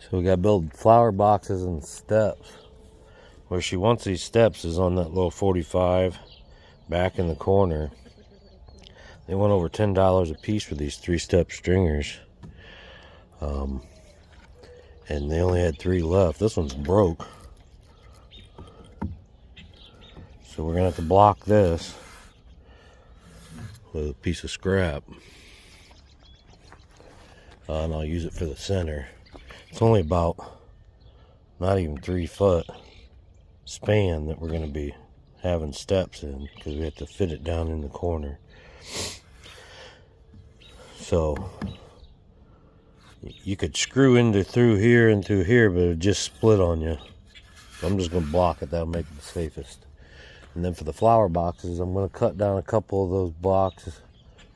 So we got to build flower boxes and steps. Where she wants these steps is on that little 45 back in the corner. They went over $10 a piece for these 3-step stringers. And they only had 3 left. This one's broke. So we're going to have to block this with a piece of scrap. And I'll use it for the center. It's only about not even 3 foot span that we're going to be having steps in, because we have to fit it down in the corner. So you could screw into through here and through here, but it would just split on you. So I'm just going to block it. That'll make it the safest. And then for the flower boxes, I'm going to cut down a couple of those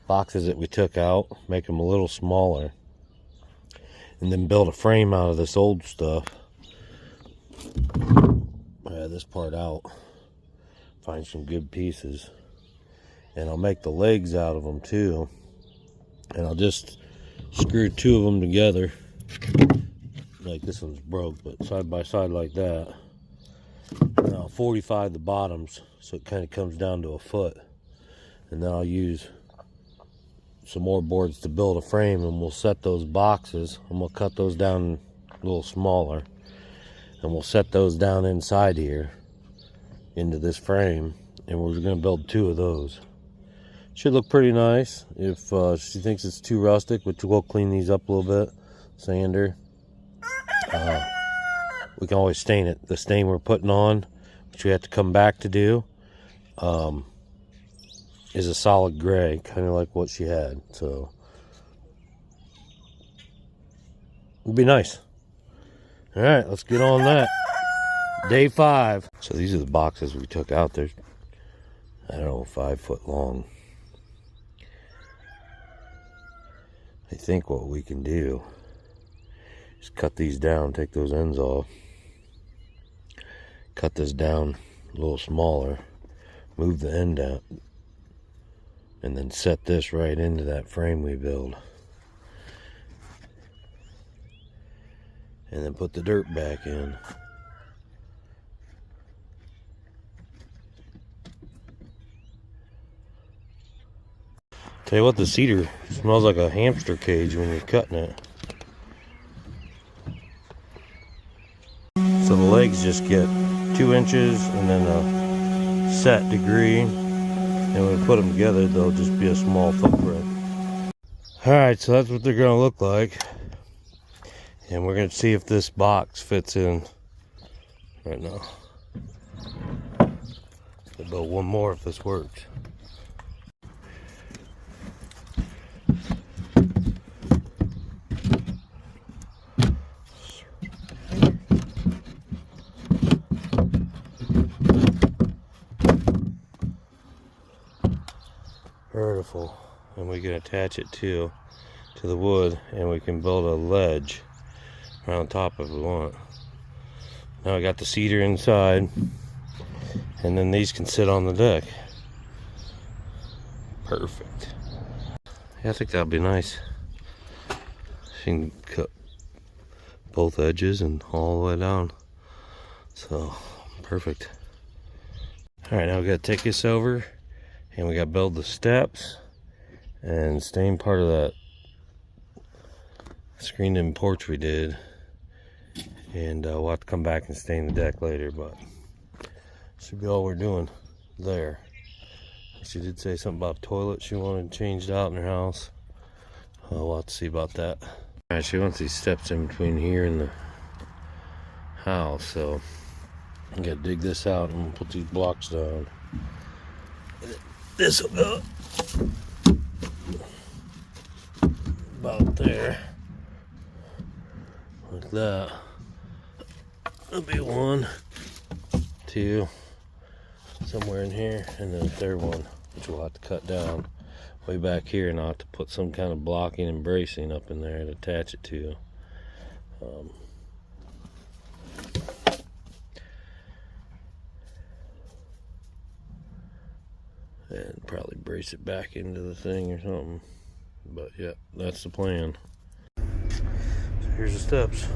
boxes that we took out, make them a little smaller, and then build a frame out of this old stuff. This part out, find some good pieces, and I'll make the legs out of them too, and I'll just screw 2 of them together, like this one's broke, but side by side like that, and I'll 45 the bottoms so it kind of comes down to a foot, and then I'll use some more boards to build a frame, and we'll set those boxes, and we'll cut those down a little smaller, and we'll set those down inside here into this frame, and we're going to build 2 of those. Should look pretty nice. If she thinks it's too rustic, which we'll clean these up a little bit, sander, we can always stain it. The stain we're putting on, which we have to come back to do, is a solid gray, kind of like what she had. So it'll be nice. All right, let's get on that. Day 5. So these are the boxes we took out. They're, I don't know, 5 foot long. I think what we can do is cut these down, take those ends off, cut this down a little smaller, move the end out, and then set this right into that frame we build. And then put the dirt back in. Tell you what, the cedar smells like a hamster cage when you're cutting it. So the legs just get 2 inches and then a set degree. And when we put them together, they'll just be a small footprint. Alright, so that's what they're going to look like. And we're going to see if this box fits in right now. We'll build 1 more if this works. Vertical. And we can attach it to the wood, and we can build a ledge around top if we want. Now I got the cedar inside, and then these can sit on the deck. Perfect. Yeah, I think that'll be nice. You can cut both edges and all the way down. So, perfect. Alright, now we gotta take this over, and we gotta build the steps and stain part of that screened-in porch we did. And we'll have to come back and stain the deck later, but should be all we're doing there. She did say something about toilet she wanted changed out in her house. We'll have to see about that. Alright, she wants these steps in between here and the house, so I gotta dig this out and put these blocks down. This will go about there, like that. There'll be 1, 2, somewhere in here, and then a 3rd one, which we'll have to cut down way back here, and I'll have to put some kind of blocking and bracing up in there to attach it to. And probably brace it back into the thing or something. But yeah, that's the plan. So here's the steps.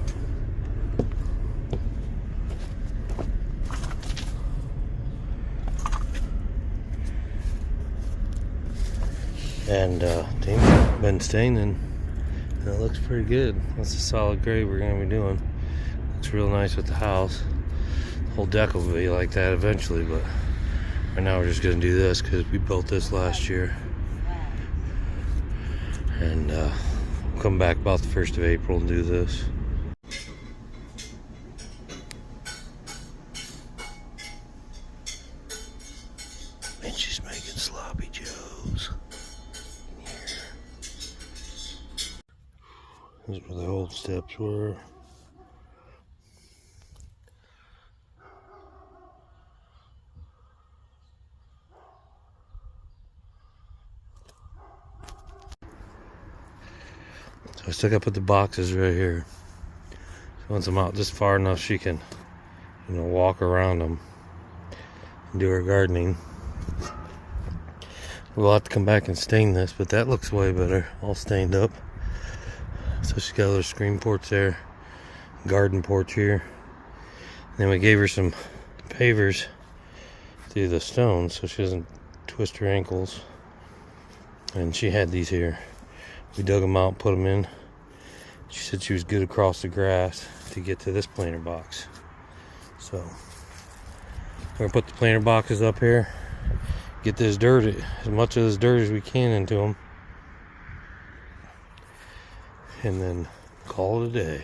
And Tammy's been staining, and it looks pretty good. That's a solid grade we're going to be doing. Looks real nice with the house. The whole deck will be like that eventually, but right now we're just going to do this because we built this last year. And we'll come back about the 1st of April and do this. And she's making sloppy joes. This is where the old steps were. So I still got to put the boxes right here. So once I'm out just far enough, she can, walk around them and do her gardening. We'll have to come back and stain this, but that looks way better, all stained up. So she's got a little screen porch there, garden porch here. And then we gave her some pavers through the stones so she doesn't twist her ankles. And she had these here. We dug them out, put them in. She said she was good across the grass to get to this planter box. So we're gonna put the planter boxes up here, get this dirt, as much of this dirt as we can into them, and then call it a day.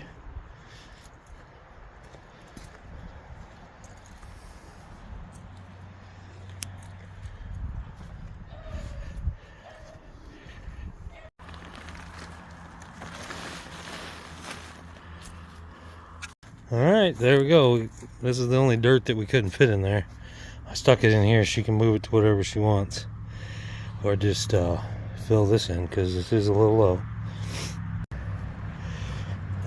Alright, there we go. This is the only dirt that we couldn't fit in there. I stuck it in here. She can move it to whatever she wants. Or just fill this in because this is a little low.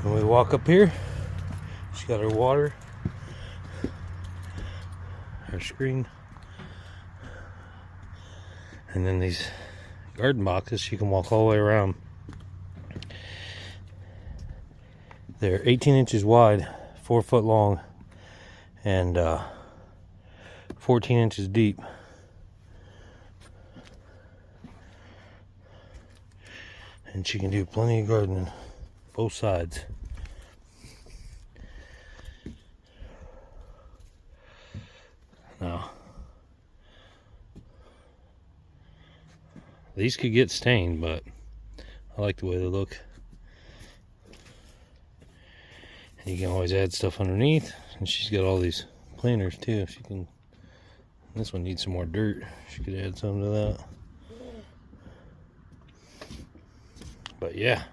When we walk up here, she got her water, her screen, and then these garden boxes. She can walk all the way around. They're 18 inches wide, 4 foot long, and 14 inches deep. And she can do plenty of gardening, both sides. Now, these could get stained, but I like the way they look. And you can always add stuff underneath, and she's got all these planters too. She can. This one needs some more dirt. She could add some to that. But yeah,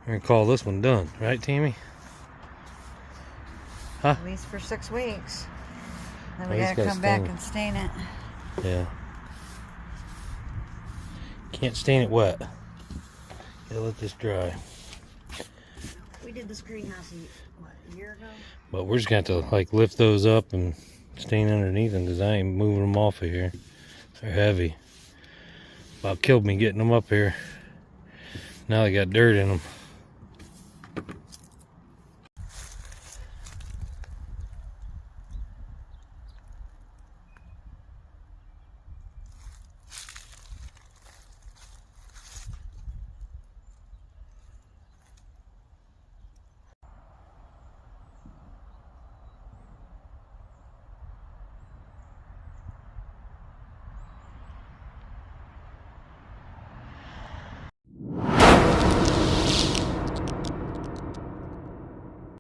we're gonna call this one done, right, Tammy? Huh? At least for 6 weeks. Then we gotta come back and stain it. Yeah. Can't stain it wet. Gotta let this dry. We did this greenhouse a year ago? But we're just gonna have to like lift those up and stain underneath them because I ain't moving them off of here. They're heavy. About killed me getting them up here. Now they got dirt in them.